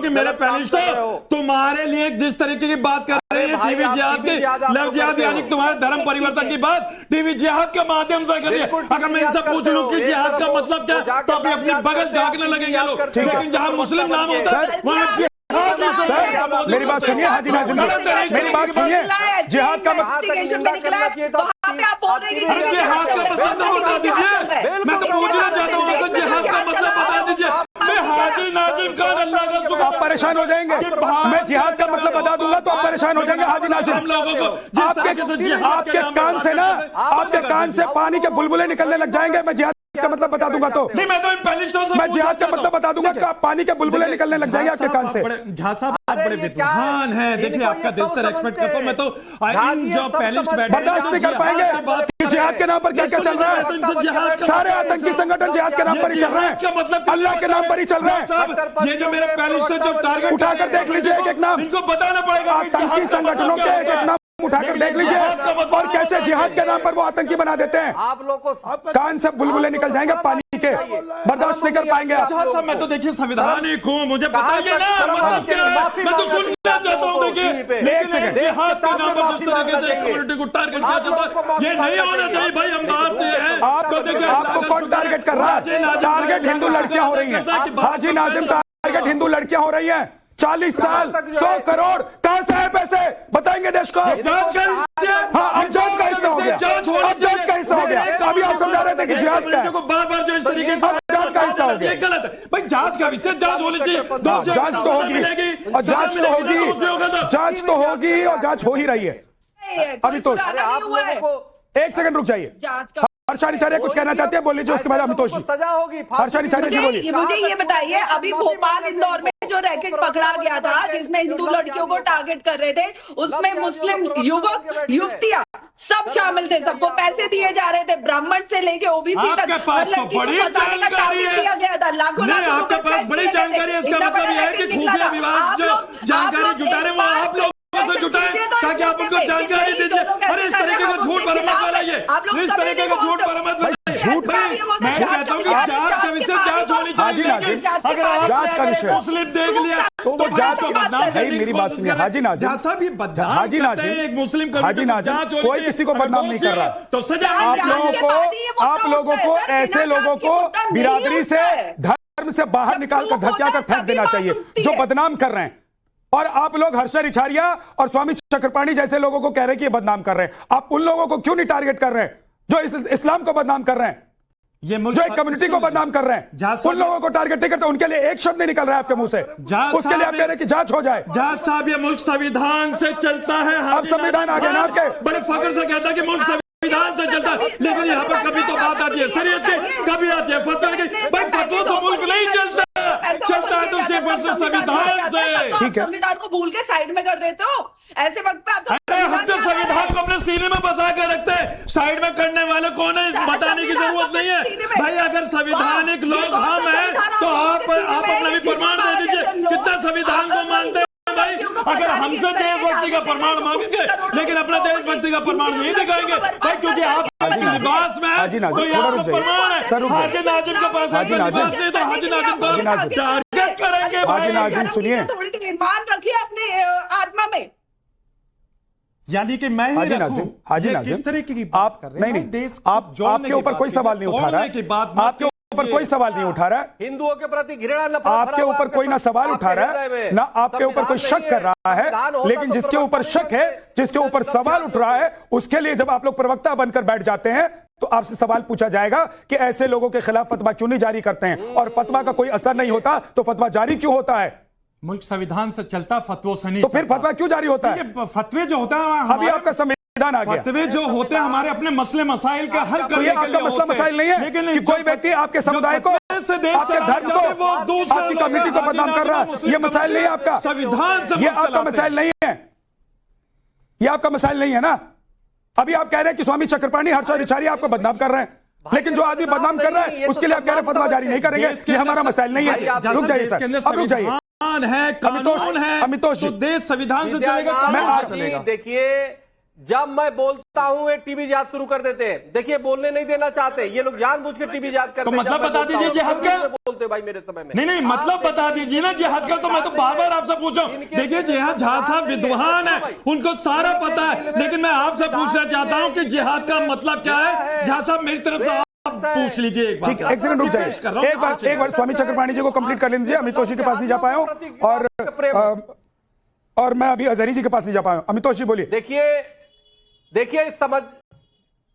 कि मेरे पैनलिस्टों तुम्हारे लिए जिस तरीके की बात कर रहे हैं टीवी जिहाद की, लव जिहाद यानी तुम्हारे धर्म परिवर्तन की बात टीवी जिहाद के माध्यम से कर रही है। अगर मैं इनसे पूछ लूं कि जिहाद का मतलब क्या, तो अभी अपनी बगल झांकने लगेंगे लोग। लेकिन जहां मुस्लिम नाम होता है वहां मेरी बात सुनिए हाजी नाज़िम, मेरी बात सुनिए। जिहाद का मतलब जिहाद का मतलब बता दीजिए। मैं तो पूछना चाहता हूँ आपसे, जिहाद का मतलब बता दीजिए। मैं हाजी नाज़िम खान अल्लाह का शुक्र। आप परेशान हो जाएंगे, मैं जिहाद का मतलब बता दूंगा तो आप परेशान हो जाएंगे हाजी नाज़िम। हम लोगों को आपके कान से ना, आपके कान से पानी के बुलबुले निकलने लग जाएंगे। मैं जिहाद का मतलब बता दूंगा तो नहीं, मैं जिहाद का मतलब बता दूंगा तो आप पानी के बुलबुले निकलने लग जाएंगे आपके कान से। झा साहब आप बड़े विद्वान हैं, देखिए आपका दिल से रेस्पेक्ट करता हूं मैं। तो जो पैनलिस्ट बैठे बर्दाश्त नहीं कर पाएंगे जिहाद के नाम पर क्या क्या चल रहा है। सारे आतंकी संगठन जिहाद के नाम पर ही चल रहे हैं, अल्लाह के नाम पर ही चल रहे हैं। ये जो मेरे पैनलिस्ट जो टारगेट उठाकर देख लीजिए एक एक नाम, इनको बताना पड़ेगा आतंकी संगठनों के एक एक नाम उठाकर देख लीजिए और कैसे जिहाद के नाम पर वो आतंकी बना देते हैं। आप लोग को कान से बुलबुले निकल जाएंगे पानी के, बर्दाश्त नहीं कर पाएंगे आप। साहब मैं तो देखिए संविधान ही हूँ, मुझे बताइए ना मतलब क्या है, मैं तो सुनना चाहता हूँ। देखिए एक सेकंड, जिहाद के नाम पर जिस तरीके से कम्युनिटी को टारगेट किया जाता है, ये नहीं होना चाहिए भाई। हम भारतीय हैं। आपको कौन टारगेट कर रहा है? टारगेट हिंदू लड़कियां हो रही हैं हाजी नाज़िम, टारगेट हिंदू लड़कियां हो रही हैं। 40 साल 100 करोड़ कहां से है पैसे बताएंगे देश को। जांच का हिस्सा, हाँ अब जांच का हिस्सा हो गया, अब जांच का हिस्सा हो गया। अभी आप समझा रहे थे कि जिहाद का है, बार जो इस तरीके से जांच का हिस्सा हो गया। गलत है भाई, जांच का विषय जांच होनी चाहिए। जांच तो होगी और जांच तो होगी, जांच तो होगी और जांच हो ही रही है अभी तो। एक सेकंड रुक जाइए, हर्षाचार्य कुछ कहना चाहते हैं, बोल लीजिए, उसके बाद अमितोष जी। सजा होगी। हर्षाचार्य जी बोलिए। मुझे ये बताइए, अभी भोपाल इंदौर में जो रैकेट पकड़ा गया था जिसमें हिंदू लड़कियों को टारगेट कर रहे थे, उसमें मुस्लिम युवक युवतियां सब शामिल थे, सबको पैसे दिए जा रहे थे, ब्राह्मण से लेके ओबीसी तक। आपके पास तो बड़ी जानकारी है, नहीं आपके पास बड़ी जानकारी है। इसका मतलब यह है कि खुफिया विभाग जो जानकारी जुटा रहे वो आप लोग से जुटाए ताकि आप उनको जानकारी दीजिए। अरे इस तरीके का झूठ पर मत बनाइए, इस तरीके का झूठ पर मत बनाइए। झूठ मैं कहता हूँ कि जांच का विषय जांच होनी चाहिए। अगर जांच का विषय मुस्लिम देख लिया तो जांच को बदनाम है। मेरी बात सुनिए हाजी नाज़िम, हाजी नाज़िम, एक मुस्लिम हाजी नाज़िम कोई किसी को बदनाम नहीं कर रहा। तो सजा आप लोगों को ऐसे लोगों को बिरादरी से, धर्म से बाहर निकालकर धक्का कर फेंक देना चाहिए जो बदनाम कर रहे हैं। और आप लोग हर्षाचार्य और स्वामी चक्रपाणी जैसे लोगों को कह रहे हैं कि ये बदनाम कर रहे हैं। आप उन लोगों को क्यों नहीं टारगेट कर रहे हैं जो इस्लाम को बदनाम कर रहे हैं, जो एक कम्युनिटी को बदनाम कर रहे हैं? उन लोगों को टारगेट नहीं करते, उनके लिए एक शब्द नहीं निकल रहा है आपके मुंह से। उसके लिए आप कह रहे हैं कि जांच हो जाए। जज साहब ये मुल्क संविधान से चलता है। अब संविधान आ गया ना आपके, बड़े फख्र से कहता है कि मुल्क संविधान से चलता है, लेकिन यहाँ पर कभी तो बात आती है शरीयत की, कभी आती है फतवा की। भाई फतवा तो मुल्क नहीं चलता है तो सिर्फ संविधान से। ठीक है, संविधान को भूल के साइड में कर देते हो ऐसे वक्त पे। अरे हम तो संविधान को अपने सीने में बसा कर रखते हैं, साइड में करने वाले कौन है बताने की जरूरत नहीं है भाई। अगर संवैधानिक लोग हम हैं तो आप अपना भी प्रमाण दे दीजिए कितना संविधान को मानते हैं भाई। अगर हमसे देशभक्ति का प्रमाण मांगेंगे लेकिन अपना देशभक्ति का प्रमाण नहीं दिखाएंगे भाई, क्योंकि आप लिबास में है तो ये आपका प्रमाण है। हाजी नाज़िम के पास लिबास नहीं तो हाजी नाज़िम को टारगेट करेंगे। हाजी नाज़िम सुनिए, थोड़ी सी ईमान रखिए अपने आत्मा में। यानी कि मैं हाजी नाज़िम, हाजी नाज़िम किस तरीके की बात कर रहे हैं? नहीं, आपके ऊपर कोई सवाल नहीं उठा रहा है, आपके ऊपर कोई सवाल नहीं उठा रहा है, हिंदुओं के प्रति घृणा आपके ऊपर कोई ना सवाल उठा रहा है ना आपके ऊपर कोई शक कर रहा है। लेकिन जिसके ऊपर शक है, जिसके ऊपर सवाल उठ रहा है, उसके लिए जब आप लोग प्रवक्ता बनकर बैठ जाते हैं तो आपसे सवाल पूछा जाएगा कि ऐसे लोगों के खिलाफ फतवा क्यों नहीं जारी करते हैं, और फतवा का कोई असर नहीं होता तो फतवा जारी क्यों होता है? मुल्क संविधान से चलता, फतवों से नहीं। तो फिर फतवा क्यों जारी होता है? फतवे जो होता है अभी आपका संविधान आ गया, फतवे जो होते हैं हमारे अपने मसले मसाइल का हल करने के लिए आपका मसला मसाइल नहीं है कि कोई व्यक्ति आपके समुदाय को, आपके धर्म को, आपकी कम्युनिटी को बदनाम कर रहा है। ये मसाइल नहीं है आपका संविधान से, ये आपका मसाइल नहीं है, ये आपका मसाइल नहीं है ना। अभी आप कह रहे हैं कि स्वामी चक्रपाणी हर्षाचार्य आपको बदनाम कर रहे हैं, लेकिन जो आदमी बदनाम कर रहा है उसके लिए आप कह रहे हैं फतवा जारी नहीं करेंगे। ये हमारा मसाइल नहीं है। रुक जाइए सर, अब रुक जाइए। है कानून है, अमितोष तो देश संविधान से चलेगा, मैं चलेगा। देखिए जब मैं बोलता हूं एक टीवी जिहाद शुरू कर देते हैं। देखिए बोलने नहीं देना चाहते ये लोग, जानबूझ के टीवी जिहाद करते हैं। तो मतलब बता दीजिए जिहाद क्या बोलते भाई मेरे समय में। नहीं मतलब बता दीजिए ना जिहाद क्या। तो मैं तो बार बार आपसे पूछा हूं। देखिए जिहाद झा साहब विद्वान है, उनको सारा पता है, लेकिन मैं आपसे पूछना चाहता हूं कि जिहाद का मतलब क्या है। झा साहब मेरी तरफ से आप पूछ लीजिए। ठीक है, एक सेकंड रुक जाइए। एक बार स्वामी चक्रपाणी जी को कंप्लीट कर लीजिए। अमितोष जी के पास नहीं जा पाया हूं और मैं अभी अजहरी जी के पास नहीं जा पाया हूं। अमितोष जी बोलिए। देखिए समझ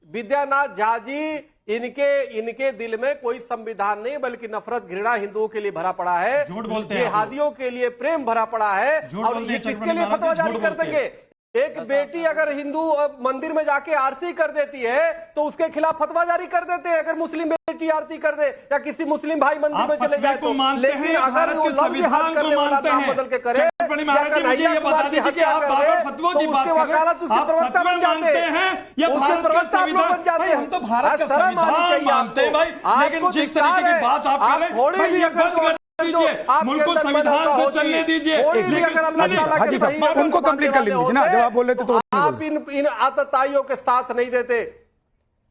विद्यानाथ झा जी, इनके दिल में कोई संविधान नहीं बल्कि नफरत घृणा हिंदुओं के लिए भरा पड़ा है, झूठ बोलते हैं, जिहादियों के लिए प्रेम भरा पड़ा है। और ये किसके लिए फतवा जारी कर देंगे? एक बेटी अगर हिंदू मंदिर में जाके आरती कर देती है तो उसके खिलाफ फतवा जारी कर देते हैं। अगर मुस्लिम बेटी आरती कर दे या किसी मुस्लिम भाई मंदिर में चले जाए तो। लेकिन अगर वो संविधान को मानते हैं, बदल के करे, ये बता दीजिए कि आप बार फतवों की बात कर रहे हैं, आप प्रवक्ता बन जाते हैं या भारत का संविधान? भाई हम तो भारत का संविधान मानते हैं भाई, लेकिन जिस तरीके की बात आप कर रहे हैं मुल्क को संविधान से चलने दीजिए। हाजी साहब उनको कंप्लीट कर लीजिए ना, जब आप बोल रहे थे तो आप इन आतताइयों के साथ नहीं देते।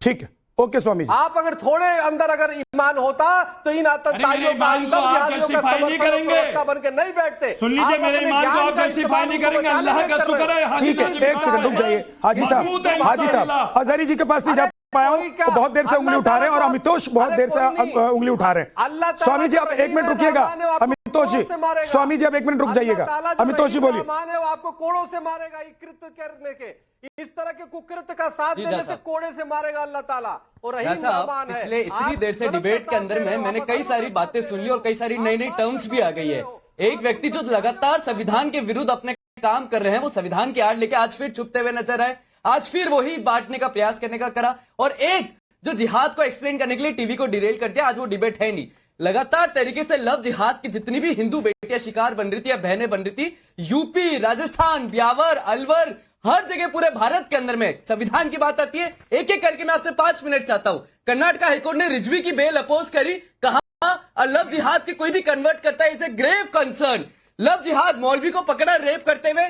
ठीक है, ओके स्वामी जी। आप अगर थोड़े अंदर अगर ईमान होता तो इन आतताइयों का जस्टिफाई नहीं करेंगे, बन के नहीं बैठते। सुन लीजिए मेरे ईमान को आप जस्टिफाई नहीं करेंगे, अल्लाह का शुक्र है। ठीक है, एक सेकंड रुक जाइए। हाजी साहब अजहरी जी के पास नहीं जा पाया हूं, तो बहुत देर से उंगली उठा रहे हैं और अमितोष बहुत देर से उंगली उठा रहे हैं। स्वामी जी आप एक मिनट रुकिएगा। अमितोष जी, स्वामी जी आप एक मिनट रुक जाइएगा। अमितोष जी बोलिए। आपको कोड़ों से मारेगा कृत्य करने के, इस तरह के कुकृत्य का साथ देने से कोड़े से मारेगा अल्लाह ताला। और पिछले इतनी देर से डिबेट के अंदर में मैंने कई सारी बातें सुन ली और कई सारी नई नई टर्म्स भी आ गई है। एक व्यक्ति जो लगातार संविधान के विरुद्ध अपने काम कर रहे हैं, वो संविधान की आड़ लेके आज फिर छुपते हुए नजर आए, आज फिर वही बांटने का प्रयास करने का करा। और एक जो जिहाद को एक्सप्लेन करने के लिए टीवी को डिरेल कर दिया, आज वो डिबेट है नहीं। लगातार तरीके से लव जिहाद की जितनी भी हिंदू बेटियां शिकार बन रही थी या बहनें बन रही थी, यूपी, राजस्थान, ब्यावर, अलवर, हर जगह पूरे भारत के अंदर में संविधान की बात आती है। एक एक करके मैं आपसे 5 मिनट चाहता हूं। कर्नाटक हाईकोर्ट ने रिजवी की बेल अपोज करी, कहा लव जिहाद की कोई भी कन्वर्ट करता है is a grave concern. Love जिहाद, मौलवी को पकड़ा रेप करते हुए,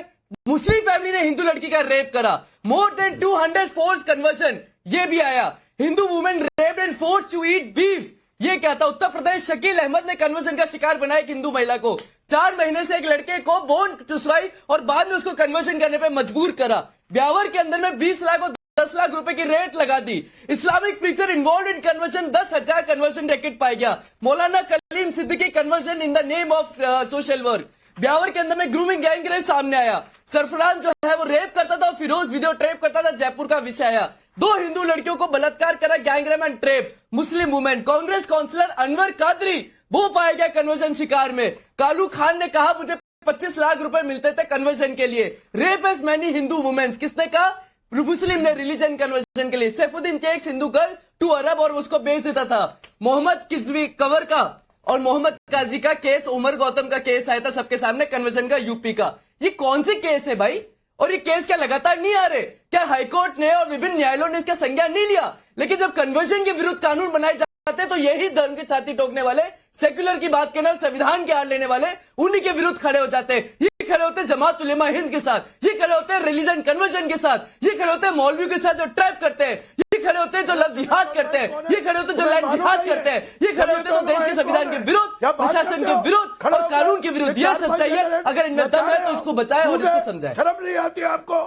मुस्लिम फैमिली ने हिंदू लड़की का रेप करा, मोर देन 200 फोर्स कन्वर्जन, ये भी आया। Hindu women raped and forced to eat beef, ये क्या था? उत्तर प्रदेश शकील अहमद ने कन्वर्जन का शिकार बनाया एक हिंदू महिला को, 4 महीने से एक लड़के को बोन चुसवाई और बाद में उसको कन्वर्जन करने पे मजबूर करा। ब्यावर के अंदर में 20 लाख और 10 लाख रुपए की रेट लगा दी। Islamic preacher involve in conversion, 10,000 conversion racket पाया गया। Maulana Kalim Siddiqui conversion in the name of social work. Beawar के अंदर में ग्रूमिंग गैंग रेप सामने आया। सरफराज जो है वो रेप करता था और फिरोज वीडियो ट्रेप करता था, जयपुर का विषय आया। 2 हिंदू लड़कियों को बलात्कार करा, gangrape and trap. Muslim women, Congress councillor Anwar Qadri वो पाया गया कन्वर्जन शिकार में। कालू खान ने कहा मुझे 25 लाख रुपए मिलते थे कन्वर्जन के लिए। Rape as many Hindu womens, किसने कहा? मुस्लिम ने रिलीजन कन्वर्जन के लिए। सैफुद्दीन के एक हिंदू गर्ल टू अरब और उसको बेच देता था। मोहम्मद किजवी कवर का और मोहम्मद काजी का केस, उमर गौतम का केस आया था सबके सामने, कन्वर्जन का यूपी का। ये कौन से केस है भाई? और ये केस क्या लगातार नहीं आ रहे? क्या हाईकोर्ट ने और विभिन्न न्यायालयों ने इसका संज्ञान नहीं लिया? लेकिन जब कन्वर्जन के विरुद्ध कानून बनाए जाते तो यही धर्म की छाती ठोकने वाले, सेक्युलर की बात करने और संविधान के आड़ लेने वाले उन्हीं के विरुद्ध खड़े हो जाते हैं। ये खड़े होते जमात उलेमा हिंद के साथ, ये खड़े होते हैं रिलीजन कन्वर्जन के साथ, ये खड़े होते हैं मौलवियों के साथ जो ट्रैप करते हैं, ये खड़े होते हैं जो लव जिहाद करते हैं, ये खड़े होते हैं जो लैंड जिहाद करते हैं, ये खड़े होते हैं जो देश के संविधान के विरुद्ध, प्रशासन के विरुद्ध और कानून के विरुद्ध। यह सच्चाई है। अगर इनमें दम है तो इसको बताएं और इसको समझाएं। शर्म नहीं आती आपको?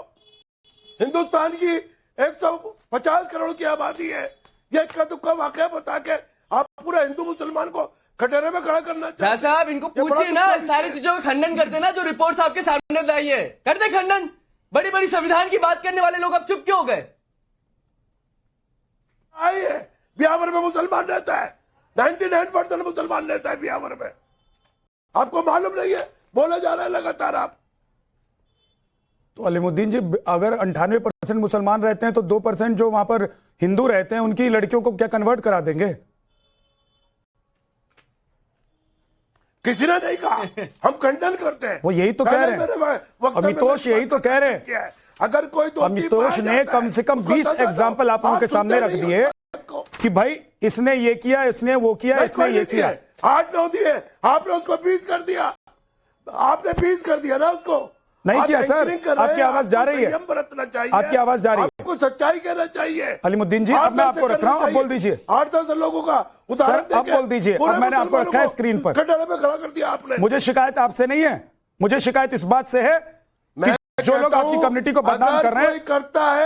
हिंदुस्तान की 150 करोड़ की आबादी है, ये इक्का दुक्का वाकया बता के आप पूरा हिंदू मुसलमान को कटोरे में खड़ा करना चाहते? साहब इनको पूछिए ना, सारी चीजों का खंडन करते ना, जो रिपोर्ट आपके सामने लाई है, करते खंडन। बड़ी बड़ी संविधान की बात करने वाले लोग अब चुप क्यों हो गए? आई है ब्यावर में मुसलमान रहता है, 99% मुसलमान रहता है ब्यावर में। आपको मालूम नहीं है? बोला जा रहा है लगातार आप। तो अलीमुद्दीन जी, अगर 98% मुसलमान रहते हैं तो 2% जो वहां पर हिंदू रहते हैं उनकी लड़कियों को क्या कन्वर्ट करा देंगे? किसी ने नहीं कहा, हम खंडन करते हैं। वो यही तो कह रहे हैं अमितोष, यही तो कह रहे हैं। अगर कोई तो अमितोष ने कम से कम 20 एग्जाम्पल आप लोगों के सामने रख दिए कि भाई इसने ये किया, इसने वो किया, इसने ये किया। 8-9 दिए, आपने उसको 20 कर दिया, आपने 20 कर दिया ना उसको। नहीं आप किया सर, एंकरिंग कर रहे आपकी हैं, आवाज जा आपको रही है, संयम बरतना चाहिए, आपकी आवाज जा रही है, आपको सच्चाई कहना चाहिए। अलीमुद्दीन जी, अब मैं आपको रख रहा हूं, अब बोल दीजिए 8-10 लोगों का उदाहरण सर, अब बोल दीजिए, अब मैंने आपको रखा है स्क्रीन पर। कटहरे में खड़ा कर दिया आपने। मुझे शिकायत आपसे नहीं है, मुझे शिकायत इस बात से है कि जो लोग आपकी कम्युनिटी को बदनाम कर रहे हैं करता है